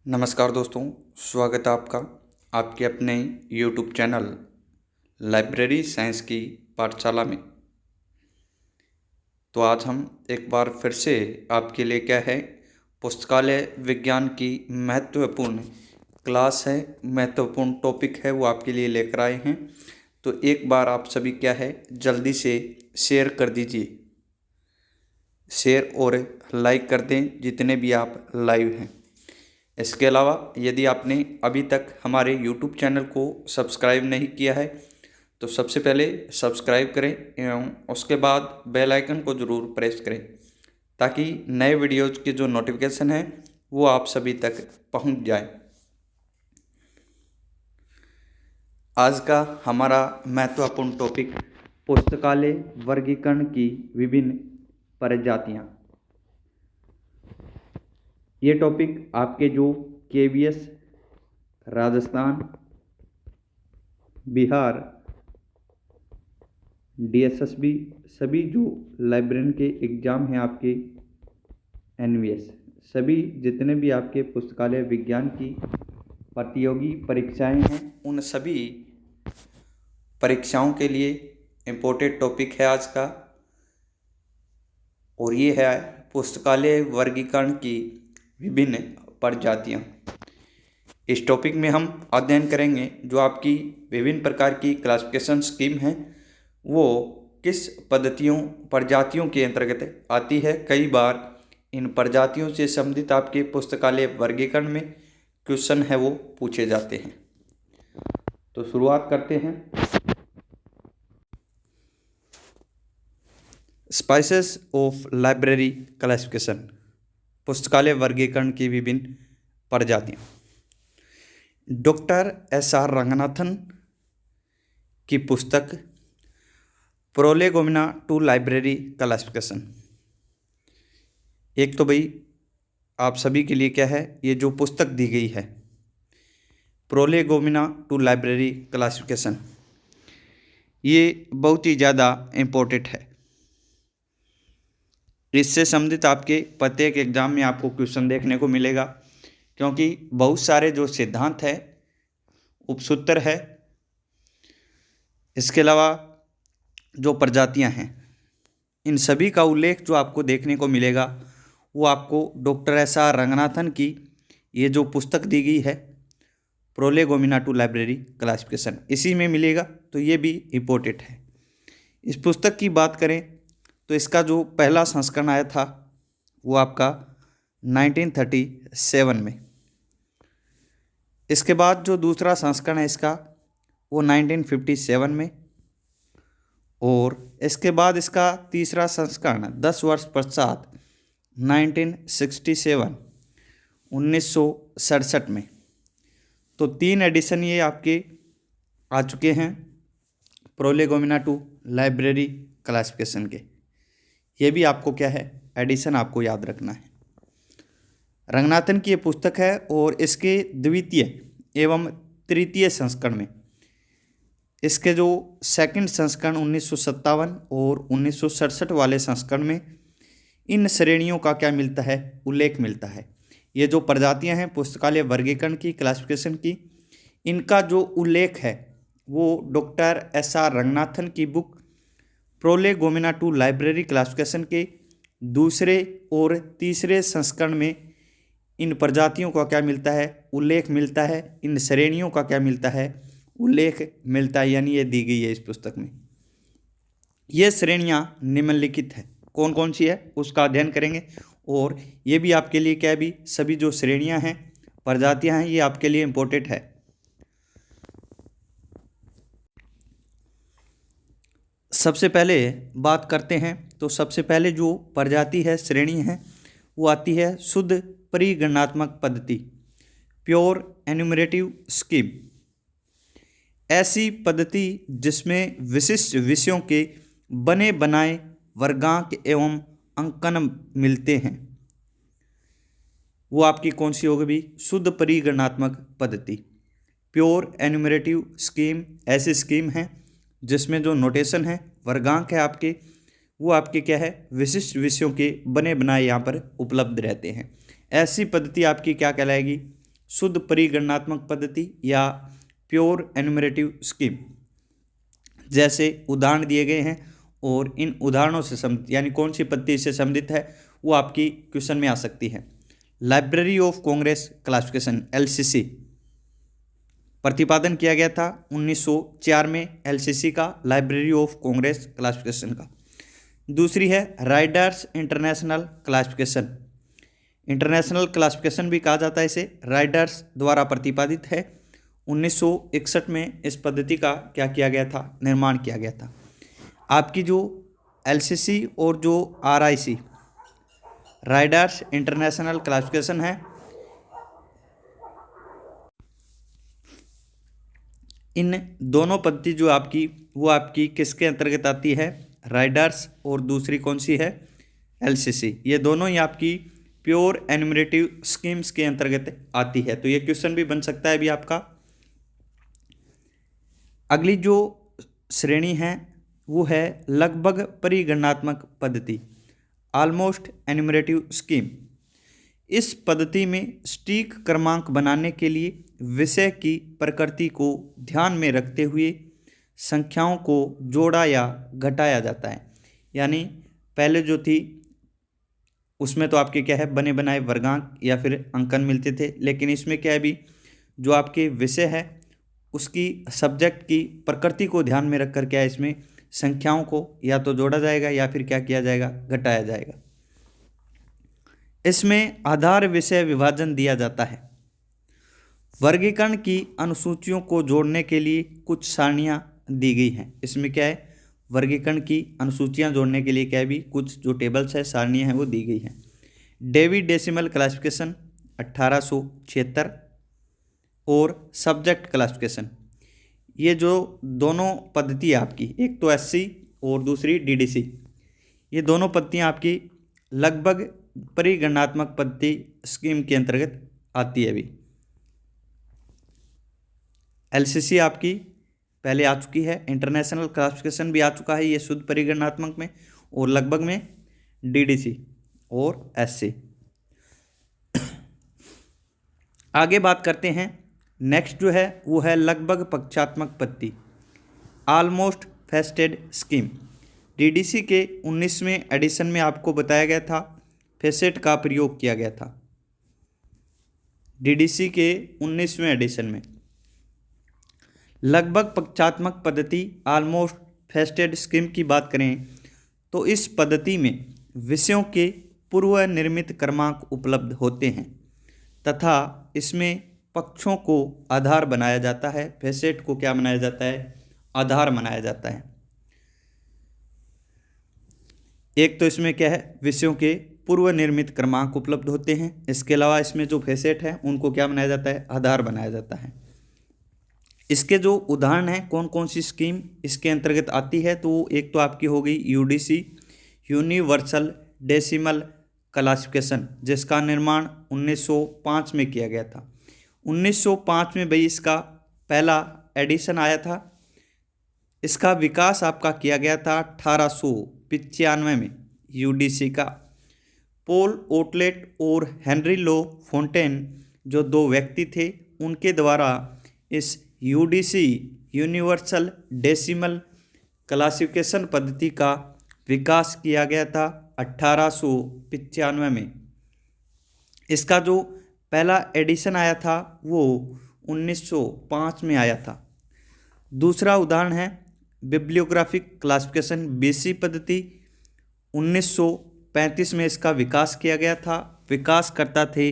नमस्कार दोस्तों, स्वागत है आपका आपके अपने यूट्यूब चैनल लाइब्रेरी साइंस की पाठशाला में। तो आज हम एक बार फिर से आपके लिए क्या है, पुस्तकालय विज्ञान की महत्वपूर्ण क्लास है, महत्वपूर्ण टॉपिक है, वो आपके लिए लेकर आए हैं। तो एक बार आप सभी क्या है, जल्दी से शेयर कर दीजिए, शेयर और लाइक कर दें जितने भी आप लाइव हैं। इसके अलावा यदि आपने अभी तक हमारे YouTube चैनल को सब्सक्राइब नहीं किया है तो सबसे पहले सब्सक्राइब करें एवं उसके बाद बेल आइकन को ज़रूर प्रेस करें ताकि नए वीडियोज़ के जो नोटिफिकेशन है वो आप सभी तक पहुंच जाए। आज का हमारा महत्वपूर्ण टॉपिक पुस्तकालय वर्गीकरण की विभिन्न प्रजातियाँ। ये टॉपिक आपके जो KVS राजस्थान, बिहार, DSSB सभी जो लाइब्रेरियन के एग्ज़ाम हैं आपके NVS सभी जितने भी आपके पुस्तकालय विज्ञान की प्रतियोगी परीक्षाएं हैं उन सभी परीक्षाओं के लिए इम्पोर्टेंट टॉपिक है आज का, और ये है पुस्तकालय वर्गीकरण की विभिन्न प्रजातियाँ। इस टॉपिक में हम अध्ययन करेंगे जो आपकी विभिन्न प्रकार की क्लासिफिकेशन स्कीम है वो किस पद्धतियों प्रजातियों के अंतर्गत आती है। कई बार इन प्रजातियों से संबंधित आपके पुस्तकालय वर्गीकरण में क्वेश्चन है वो पूछे जाते हैं। तो शुरुआत करते हैं। स्पाइसेस ऑफ लाइब्रेरी क्लासिफिकेशन, पुस्तकालय वर्गीकरण की विभिन्न प्रजातियाँ। डॉक्टर SR रंगनाथन की पुस्तक प्रोलेगोमिना टू लाइब्रेरी क्लासिफिकेशन। एक तो भाई आप सभी के लिए क्या है, ये जो पुस्तक दी गई है प्रोलेगोमिना टू लाइब्रेरी क्लासिफिकेशन, ये बहुत ही ज़्यादा इम्पोर्टेंट है। इससे संबंधित आपके प्रत्येक एग्जाम में आपको क्वेश्चन देखने को मिलेगा, क्योंकि बहुत सारे जो सिद्धांत है, उपसूत्र है, इसके अलावा जो प्रजातियां हैं, इन सभी का उल्लेख जो आपको देखने को मिलेगा वो आपको डॉक्टर SR रंगनाथन की ये जो पुस्तक दी गई है प्रोलेगोमिना टू लाइब्रेरी क्लासिफिकेशन, इसी में मिलेगा। तो ये भी इम्पोर्टेंट है। इस पुस्तक की बात करें तो इसका जो पहला संस्करण आया था वो आपका 1937 में। इसके बाद जो दूसरा संस्करण है इसका वो 1957 में, और इसके बाद इसका तीसरा संस्करण 10 वर्ष पश्चात 1967 में। तो 3 एडिशन ये आपके आ चुके हैं प्रोलेगोमिना टू लाइब्रेरी क्लासिफिकेशन के। ये भी आपको क्या है, एडिशन आपको याद रखना है। रंगनाथन की ये पुस्तक है और इसके द्वितीय एवं तृतीय संस्करण में, इसके जो सेकंड संस्करण 1957 और 1967 वाले संस्करण में इन श्रेणियों का क्या मिलता है, उल्लेख मिलता है। ये जो प्रजातियां हैं पुस्तकालय वर्गीकरण की क्लासिफिकेशन की, इनका जो उल्लेख है वो डॉक्टर SR रंगनाथन की बुक प्रोलेगोमिना टू लाइब्रेरी क्लासिफिकेशन के दूसरे और तीसरे संस्करण में इन प्रजातियों का क्या मिलता है, उल्लेख मिलता है। इन श्रेणियों का क्या मिलता है, उल्लेख मिलता है, यानी ये दी गई है इस पुस्तक में। ये श्रेणियाँ निम्नलिखित है, कौन कौन सी है उसका अध्ययन करेंगे। और ये भी आपके लिए क्या भी, सभी जो श्रेणियाँ हैं, प्रजातियाँ हैं, ये आपके लिए इम्पोर्टेंट है। सबसे पहले बात करते हैं तो सबसे पहले जो प्रजाति है, श्रेणी है, वो आती है शुद्ध परिगणनात्मक पद्धति, प्योर एन्यूमरेटिव स्कीम। ऐसी पद्धति जिसमें विशिष्ट विषयों के बने बनाए वर्गांक एवं अंकन मिलते हैं, वो आपकी कौन सी होगी भी, शुद्ध परिगणनात्मक पद्धति, प्योर एन्यूमरेटिव स्कीम। ऐसी स्कीम है जिसमें जो नोटेशन है, वर्गांक है आपके, वो आपके क्या है, विशिष्ट विषयों के बने बनाए यहाँ पर उपलब्ध रहते हैं। ऐसी पद्धति आपकी क्या कहलाएगी, शुद्ध परिगणनात्मक पद्धति या प्योर एन्यूमरेटिव स्कीम जैसे उदाहरण दिए गए हैं, और इन उदाहरणों से संबंधित यानी कौन सी पद्धति से संबंधित है वो आपकी क्वेश्चन में आ सकती है। Library of Congress classification LCC प्रतिपादन किया गया था 1904 में, LCC का लाइब्रेरी ऑफ कांग्रेस क्लासिफिकेशन का। दूसरी है Riders international classification. International classification भी कहा जाता है इसे, राइडर्स द्वारा प्रतिपादित है। 1961 में इस पद्धति का क्या किया गया था, निर्माण किया गया था। आपकी जो LCC और जो RIC राइडर्स इंटरनेशनल क्लासिफिकेशन है, इन दोनों पद्धति जो आपकी वो आपकी किसके अंतर्गत आती है, राइडर्स, और दूसरी कौन सी है, LCC। ये दोनों ही आपकी प्योर एन्यूमरेटिव स्कीम्स के अंतर्गत आती है। तो ये क्वेश्चन भी बन सकता है अभी आपका। अगली जो श्रेणी है वो है लगभग परिगणनात्मक पद्धति, ऑलमोस्ट एन्यूमरेटिव स्कीम। इस पद्धति में सटीक क्रमांक बनाने के लिए विषय की प्रकृति को ध्यान में रखते हुए संख्याओं को जोड़ा या घटाया जाता है। यानी पहले जो थी उसमें तो आपके क्या है, बने बनाए वर्गांक या फिर अंकन मिलते थे, लेकिन इसमें क्या है, अभी जो आपके विषय है उसकी सब्जेक्ट की प्रकृति को ध्यान में रखकर क्या है, इसमें संख्याओं को या तो जोड़ा जाएगा या फिर क्या किया जाएगा, घटाया जाएगा। इसमें आधार विषय विभाजन दिया जाता है। वर्गीकरण की अनुसूचियों को जोड़ने के लिए कुछ सारणियां दी गई हैं। इसमें क्या है, वर्गीकरण की अनुसूचियां जोड़ने के लिए क्या है, भी कुछ जो टेबल्स है, सारणियां हैं, वो दी गई हैं। डेवी डेसिमल क्लासिफिकेशन 1876 और सब्जेक्ट क्लासिफिकेशन, ये जो दोनों पद्धति है आपकी, एक तो SC और दूसरी DDC, ये दोनों पद्धतियाँ आपकी लगभग परिगणनात्मक पद्धति स्कीम के अंतर्गत आती है। अभी LCC आपकी पहले आ चुकी है, इंटरनेशनल क्लासिफिकेशन भी आ चुका है, ये शुद्ध परिगणनात्मक में, और लगभग में DDC और SC। आगे बात करते हैं, नेक्स्ट जो है वो है लगभग पक्षात्मक पद्धति, ऑलमोस्ट फेस्टेड स्कीम। DDC के 19वें एडिशन में आपको बताया गया था, फेसेट का प्रयोग किया गया था। DDC के 19वें एडिशन में लगभग पक्षात्मक पद्धति, ऑलमोस्ट फेस्टेड स्कीम की बात करें तो इस पद्धति में विषयों के पूर्व निर्मित क्रमांक उपलब्ध होते हैं तथा इसमें पक्षों को आधार बनाया जाता है। फेसेट को क्या बनाया जाता है, आधार बनाया जाता है। एक तो इसमें क्या है, विषयों के पूर्व निर्मित क्रमांक उपलब्ध होते हैं, इसके अलावा इसमें जो फेसेट है उनको क्या बनाया जाता है, आधार बनाया जाता है। इसके जो उदाहरण हैं, कौन कौन सी स्कीम इसके अंतर्गत आती है, तो एक तो आपकी हो गई UDC यूनिवर्सल डेसिमल क्लासिफिकेशन, जिसका निर्माण 1905 में किया गया था। 1905 में भाई इसका पहला एडिशन आया था। इसका विकास आपका किया गया था 1895 में। UDC का पॉल ओटलेट और हेनरी लो फोंटेन जो दो व्यक्ति थे, उनके द्वारा इस UDC यूनिवर्सल डेसिमल क्लासिफिकेशन पद्धति का विकास किया गया था 1895 में। इसका जो पहला एडिशन आया था वो 1905 में आया था। दूसरा उदाहरण है बिब्लियोग्राफिक क्लासिफिकेशन BC पद्धति, 1935 में इसका विकास किया गया था। विकासकर्ता थे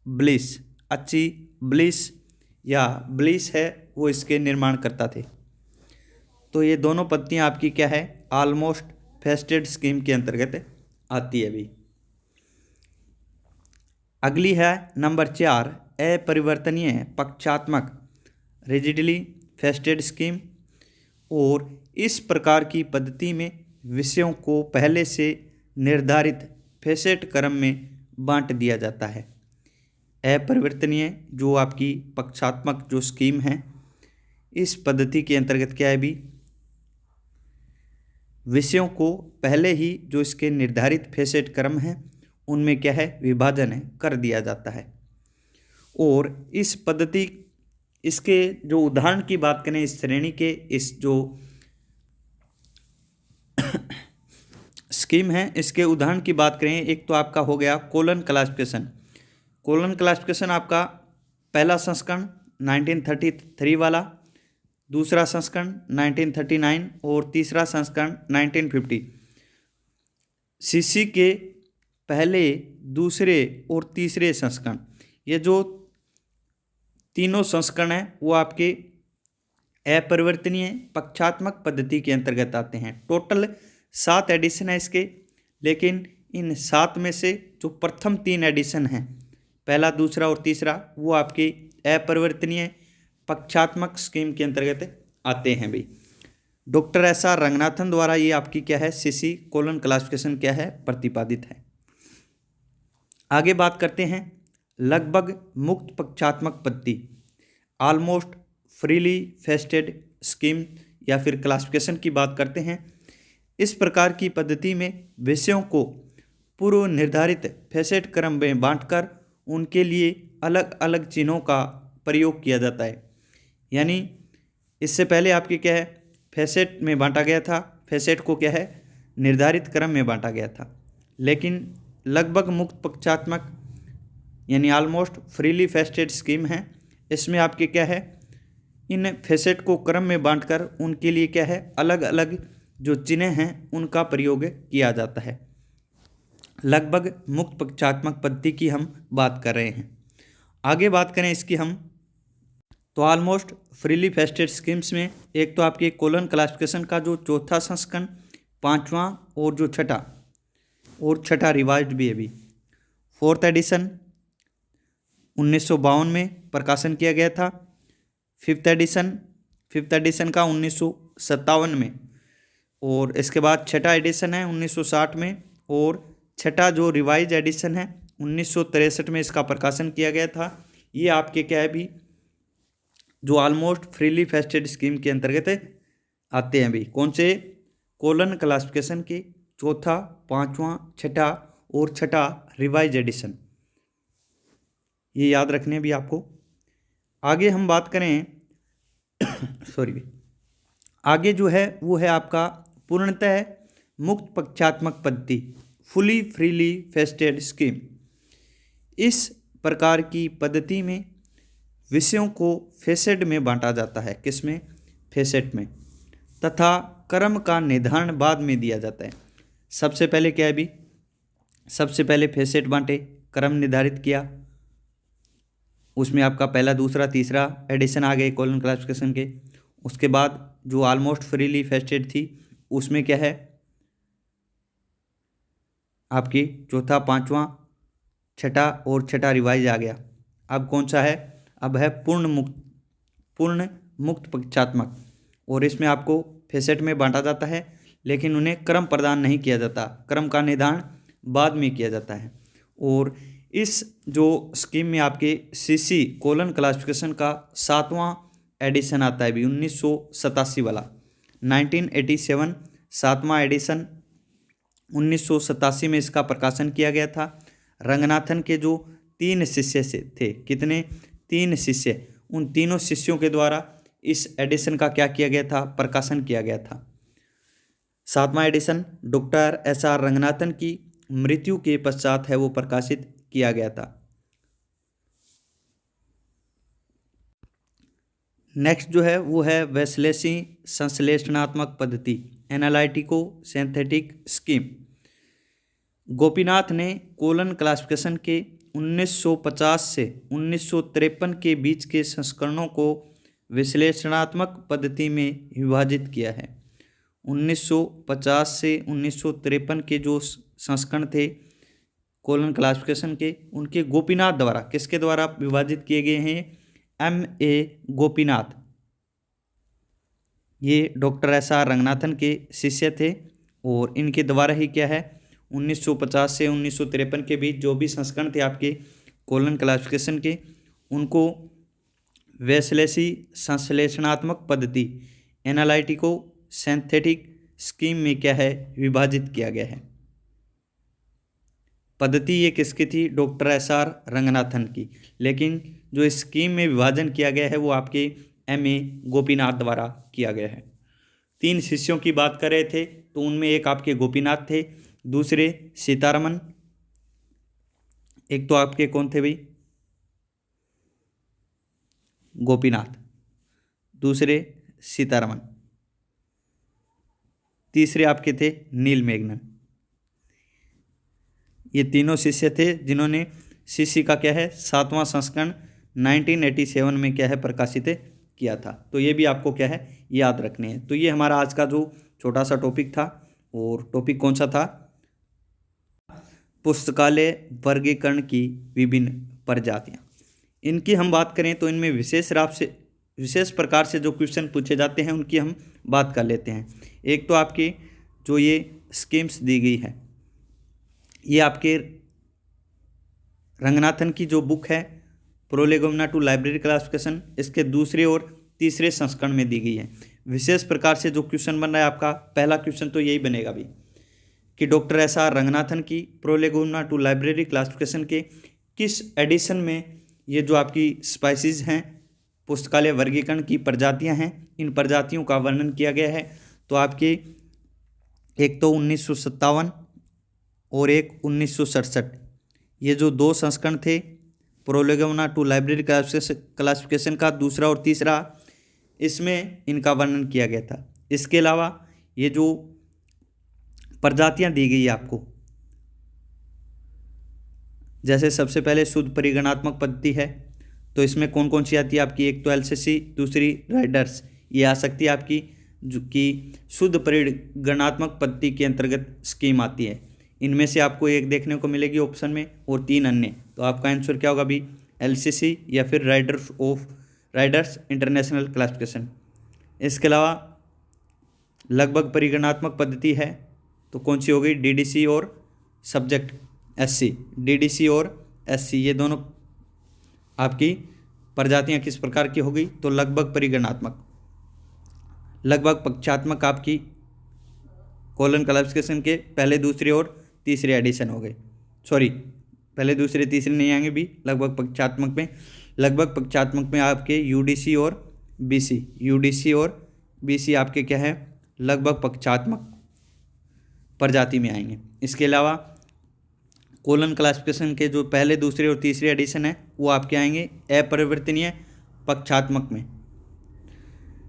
ब्लिस या ब्लिस है, वो इसके निर्माण करता थे। तो ये दोनों पद्धतियाँ आपकी क्या है, ऑलमोस्ट फेस्टेड स्कीम के अंतर्गत आती है। अभी अगली है नंबर 4, अपरिवर्तनीय पक्षात्मक रिजिडली फेस्टेड स्कीम। और इस प्रकार की पद्धति में विषयों को पहले से निर्धारित फेसेट क्रम में बांट दिया जाता है। अपरिवर्तनीय जो आपकी पक्षात्मक जो स्कीम है, इस पद्धति के अंतर्गत क्या है, भी विषयों को पहले ही जो इसके निर्धारित फेसेट क्रम हैं उनमें क्या है, विभाजन है कर दिया जाता है। और इस पद्धति, इसके जो उदाहरण की बात करें, इस श्रेणी के इस जो स्कीम है इसके उदाहरण की बात करें, एक तो आपका हो गया कोलन क्लासिफिकेशन। कोलन क्लासिफिकेशन आपका पहला संस्करण 1933 वाला, दूसरा संस्करण 1939 और तीसरा संस्करण 1950। सीसी के पहले, दूसरे और तीसरे संस्करण, ये जो तीनों संस्करण हैं वो आपके अपरिवर्तनीय पक्षात्मक पद्धति के अंतर्गत आते हैं। टोटल 7 एडिशन है इसके, लेकिन इन 7 में से जो प्रथम 3 एडिशन हैं, पहला, दूसरा और तीसरा, वो आपके अपरिवर्तनीय पक्षात्मक स्कीम के अंतर्गत आते हैं भाई। Doctor SR. रंगनाथन द्वारा ये आपकी क्या है, सीसी कोलन क्लासिफिकेशन क्या है, प्रतिपादित है। आगे बात करते हैं लगभग मुक्त पक्षात्मक पद्धति, ऑलमोस्ट फ्रीली फेस्टेड स्कीम या फिर क्लासिफिकेशन की बात करते हैं। इस प्रकार की पद्धति में विषयों को पूर्व निर्धारित फेसेट क्रम में बांटकर उनके लिए अलग अलग चिन्हों का प्रयोग किया जाता है। यानी इससे पहले आपके क्या है, फेसेट में बांटा गया था, फेसेट को क्या है, निर्धारित क्रम में बांटा गया था। लेकिन लगभग मुक्त पक्षात्मक यानी ऑलमोस्ट फ्रीली फेस्टेड स्कीम है, इसमें आपके क्या है, इन फेसेट को क्रम में बांटकर उनके लिए क्या है, अलग अलग जो चिन्ह हैं उनका प्रयोग किया जाता है। लगभग मुक्त पक्षात्मक पद्धति की हम बात कर रहे हैं। आगे बात करें इसकी हम, तो ऑलमोस्ट फ्रीली फेस्टेड स्कीम्स में एक तो आपके कोलन क्लासिफिकेशन का जो चौथा संस्करण, पांचवा और जो छठा रिवाइज्ड भी है अभी, 4th एडिशन 1952 में प्रकाशन किया गया था। 5th एडिशन का 1957 में, और इसके बाद छठा एडिशन है 1960 में, और छठा जो रिवाइज एडिशन है 1963 में इसका प्रकाशन किया गया था। ये आपके क्या है भी, जो ऑलमोस्ट फ्रीली फेस्टेड स्कीम के अंतर्गत आते हैं भी। कौन से, कोलन क्लासिफिकेशन के चौथा, पांचवा, छठा और छठा रिवाइज एडिशन, ये याद रखने भी आपको। आगे हम बात करें आगे जो है वो है आपका पूर्णतः मुक्त पक्षात्मक पद्धति, फुली फ्रीली फेस्टेड स्कीम। इस प्रकार की पद्धति में विषयों को फेसेट में बांटा जाता है, किसमें, फेसेट में, तथा क्रम का निर्धारण बाद में दिया जाता है। सबसे पहले क्या है भी, सबसे पहले फेसेट बांटे, क्रम निर्धारित किया, उसमें आपका पहला, दूसरा, तीसरा एडिशन आ गए कोलन क्लासिफिकेशन के। उसके बाद जो ऑलमोस्ट फ्रीली फेस्टेड थी उसमें क्या है, आपकी चौथा, पांचवा, छठा और छठा रिवाइज आ गया। अब कौन सा है, अब है पूर्ण मुक्त पक्षात्मक, और इसमें आपको फेसेट में बांटा जाता है, लेकिन उन्हें क्रम प्रदान नहीं किया जाता, क्रम का निर्धारण बाद में किया जाता है। और इस जो स्कीम में आपके सीसी कोलन क्लासिफिकेशन का 7वां एडिशन आता है भी, 1987 वाला, 1987 7वां एडिशन 1987 में इसका प्रकाशन किया गया था। रंगनाथन के जो 3 शिष्य से थे, कितने, 3 शिष्य, उन तीनों शिष्यों के द्वारा इस एडिशन का क्या किया गया था, प्रकाशन किया गया था। 7वां एडिशन डॉक्टर एस.आर. रंगनाथन की मृत्यु के पश्चात है वो प्रकाशित किया गया था। नेक्स्ट जो है वो है वेस्लेसी संश्लेषणात्मक पद्धति, एनालिटिको सिंथेटिक स्कीम। गोपीनाथ ने कोलन क्लासिफिकेशन के 1950 से 1953 के बीच के संस्करणों को विश्लेषणात्मक पद्धति में विभाजित किया है। 1950 से 1953 के जो संस्करण थे कोलन क्लासिफिकेशन के, उनके गोपीनाथ द्वारा, किसके द्वारा विभाजित किए गए हैं, M.A. गोपीनाथ, ये डॉक्टर एस.आर. रंगनाथन के शिष्य थे, और इनके द्वारा ही क्या है, 1950 से 1953 के बीच जो भी संस्करण थे आपके कोलन क्लासिफिकेशन के, उनको वेस्लेसी संश्लेषणात्मक पद्धति, एनालिटिको सिंथेटिक स्कीम में क्या है, विभाजित किया गया है। पद्धति ये किसकी थी? डॉक्टर SR रंगनाथन की। लेकिन जो स्कीम में विभाजन किया गया है वो आपके MA गोपीनाथ द्वारा किया गया है। 3 शिष्यों की बात कर रहे थे तो उनमें एक आपके गोपीनाथ थे, दूसरे सीतारमन, एक तो आपके कौन थे भाई? गोपीनाथ, दूसरे सीतारमन, तीसरे आपके थे नीलमेघनन। ये तीनों शिष्य थे जिन्होंने शिष्य का क्या है 7वां संस्करण 1987 में क्या है प्रकाशित किया था। तो ये भी आपको क्या है याद रखने हैं। तो ये हमारा आज का जो छोटा सा टॉपिक था, और टॉपिक कौन सा था? पुस्तकालय वर्गीकरण की विभिन्न प्रजातियाँ। इनकी हम बात करें तो इनमें विशेष प्रकार से जो क्वेश्चन पूछे जाते हैं उनकी हम बात कर लेते हैं। एक तो आपकी जो ये स्कीम्स दी गई है, ये आपके रंगनाथन की जो बुक है प्रोलेगोमिना टू लाइब्रेरी क्लासिफिकेशन, इसके दूसरे और तीसरे संस्करण में दी गई है। विशेष प्रकार से जो क्वेश्चन बन रहा है आपका, पहला क्वेश्चन तो यही बनेगा भी कि डॉक्टर SR रंगनाथन की प्रोलेगोमिना टू लाइब्रेरी क्लासिफिकेशन के किस एडिशन में ये जो आपकी स्पाइसीज हैं, पुस्तकालय वर्गीकरण की प्रजातियां हैं, इन प्रजातियों का वर्णन किया गया है। तो आपके एक तो 1957 और एक 1967, ये जो 2 संस्करण थे प्रोलेगोमिना टू लाइब्रेरी क्लासिफिकेशन का, दूसरा और तीसरा, इसमें इनका वर्णन किया गया था। इसके अलावा ये जो प्रजातियां दी गई आपको, जैसे सबसे पहले शुद्ध परिगणात्मक पद्धति है, तो इसमें कौन कौन सी आती है आपकी? एक तो LCC, दूसरी राइडर्स, ये आ सकती है आपकी, जो कि शुद्ध परिगणात्मक पद्धति के अंतर्गत स्कीम आती है। इनमें से आपको एक देखने को मिलेगी ऑप्शन में और 3 अन्य। तो आपका आंसर क्या होगा अभी? LCC या फिर राइडर्स इंटरनेशनल क्लासिफिकेशन। इसके अलावा लगभग परिगणात्मक पद्धति है, तो कौन सी हो गई? DDC और सब्जेक्ट SC। DDC और SC ये दोनों आपकी प्रजातियां किस प्रकार की हो गई? तो लगभग परिगणात्मक, लगभग पक्षात्मक आपकी कॉलन क्लासिफिकेशन के पहले, दूसरे और तीसरे एडिशन हो गए। सॉरी, पहले दूसरे तीसरे नहीं आएंगे भी, लगभग पक्षात्मक में। लगभग पक्षात्मक में आपके UDC और BC, UDC और BC आपके क्या है? लगभग पक्षात्मक प्रजाति में आएंगे। इसके अलावा कॉलन क्लासिफिकेशन के जो पहले, दूसरे और तीसरे एडिशन है वो आपके आएंगे अपरिवर्तनीय पक्षात्मक में।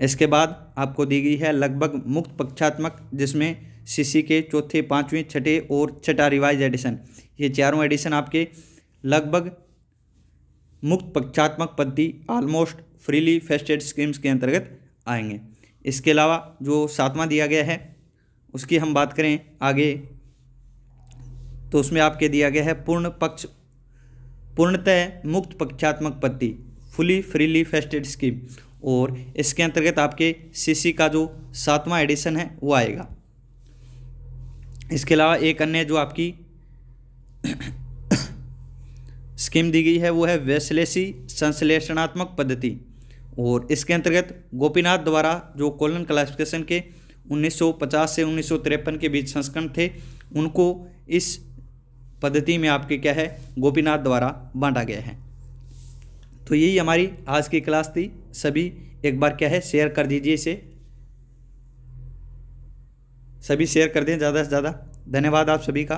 इसके बाद आपको दी गई है लगभग मुक्त पक्षात्मक, जिसमें CC के चौथे, 5वें, 6ठे और 6ठा रिवाइज एडिशन, ये चारों एडिशन आपके लगभग मुक्त पक्षात्मक पद्धति ऑलमोस्ट फ्रीली फेस्टेड स्कीम्स के अंतर्गत आएंगे। इसके अलावा जो 7वां दिया गया है उसकी हम बात करें आगे, तो उसमें आपके दिया गया है पूर्णतः मुक्त पक्षात्मक पद्धति, फुली फ्रीली फेस्टेड स्कीम, और इसके अंतर्गत आपके CC का जो 7वां एडिशन है वो आएगा। इसके अलावा एक अन्य जो आपकी स्कीम दी गई है वो है वेस्लेसी संश्लेषणात्मक पद्धति, और इसके अंतर्गत गोपीनाथ द्वारा जो कॉलन क्लासिफिकेशन के 1950 से 1953 के बीच संस्करण थे, उनको इस पद्धति में आपके क्या है गोपीनाथ द्वारा बांटा गया है। तो यही हमारी आज की क्लास थी। सभी एक बार क्या है शेयर कर दीजिए इसे, सभी शेयर कर दें ज़्यादा से ज़्यादा। धन्यवाद आप सभी का।